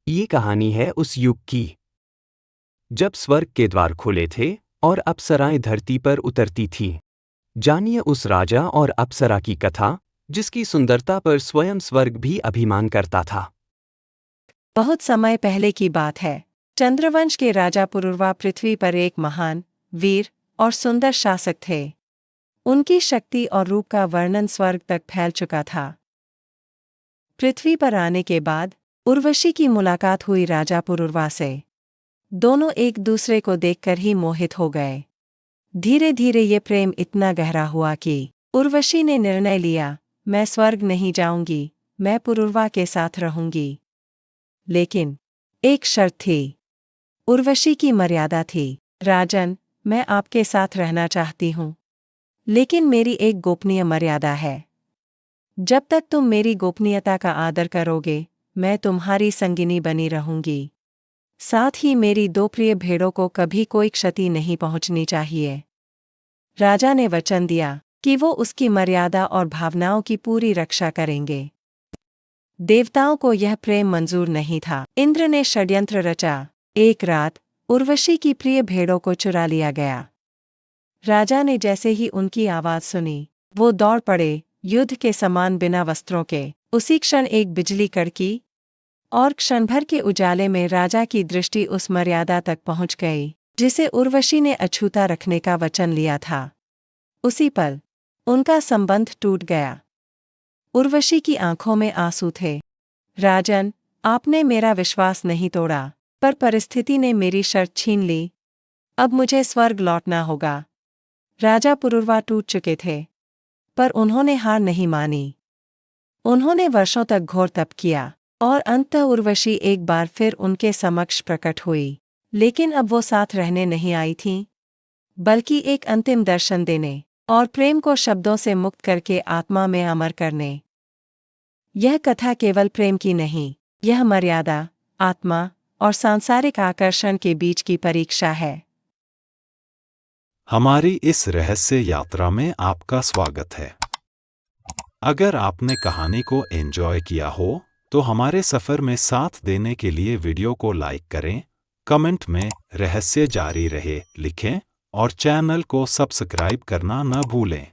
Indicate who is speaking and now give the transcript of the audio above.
Speaker 1: ये कहानी है उस युग की जब स्वर्ग के द्वार खुले थे और अप्सराएं धरती पर उतरती थीं। जानिए उस राजा और अप्सरा की कथा जिसकी सुंदरता पर स्वयं स्वर्ग भी अभिमान करता था।
Speaker 2: बहुत समय पहले की बात है। चंद्रवंश के राजा पुरुरवा पृथ्वी पर एक महान, वीर और सुंदर शासक थे। उनकी शक्ति और रूप का वर्णन स्वर्ग तक फैल चुका था। पृथ्वी पर आने के बाद उर्वशी की मुलाकात हुई राजा पुरुरवा से। दोनों एक दूसरे को देखकर ही मोहित हो गए। धीरे धीरे ये प्रेम इतना गहरा हुआ कि उर्वशी ने निर्णय लिया, मैं स्वर्ग नहीं जाऊंगी, मैं पुरुरवा के साथ रहूंगी। लेकिन एक शर्त थी। उर्वशी की मर्यादा थी। राजन, मैं आपके साथ रहना चाहती हूँ, लेकिन मेरी एक गोपनीय मर्यादा है। जब तक तुम मेरी गोपनीयता का आदर करोगे, मैं तुम्हारी संगिनी बनी रहूंगी। साथ ही मेरी दो प्रिय भेड़ों को कभी कोई क्षति नहीं पहुंचनी चाहिए। राजा ने वचन दिया कि वो उसकी मर्यादा और भावनाओं की पूरी रक्षा करेंगे। देवताओं को यह प्रेम मंजूर नहीं था। इंद्र ने षड्यंत्र रचा। एक रात उर्वशी की प्रिय भेड़ों को चुरा लिया गया। राजा ने जैसे ही उनकी आवाज सुनी, वो दौड़ पड़े, युद्ध के समान बिना वस्त्रों के। उसी क्षण एक बिजली कड़की और क्षणभर के उजाले में राजा की दृष्टि उस मर्यादा तक पहुंच गई जिसे उर्वशी ने अछूता रखने का वचन लिया था। उसी पल उनका संबंध टूट गया। उर्वशी की आंखों में आंसू थे। राजन, आपने मेरा विश्वास नहीं तोड़ा, पर परिस्थिति ने मेरी शर्त छीन ली। अब मुझे स्वर्ग लौटना होगा। राजा पुरुरवा टूट चुके थे, पर उन्होंने हार नहीं मानी। उन्होंने वर्षों तक घोर तप किया और अंततः उर्वशी एक बार फिर उनके समक्ष प्रकट हुई। लेकिन अब वो साथ रहने नहीं आई थीं, बल्कि एक अंतिम दर्शन देने और प्रेम को शब्दों से मुक्त करके आत्मा में अमर करने। यह कथा केवल प्रेम की नहीं, यह मर्यादा, आत्मा और सांसारिक आकर्षण के बीच की परीक्षा है।
Speaker 3: हमारी इस रहस्य यात्रा में आपका स्वागत है। अगर आपने कहानी को एंजॉय किया हो तो हमारे सफर में साथ देने के लिए वीडियो को लाइक करें, कमेंट में रहस्य जारी रहे लिखें और चैनल को सब्सक्राइब करना न भूलें।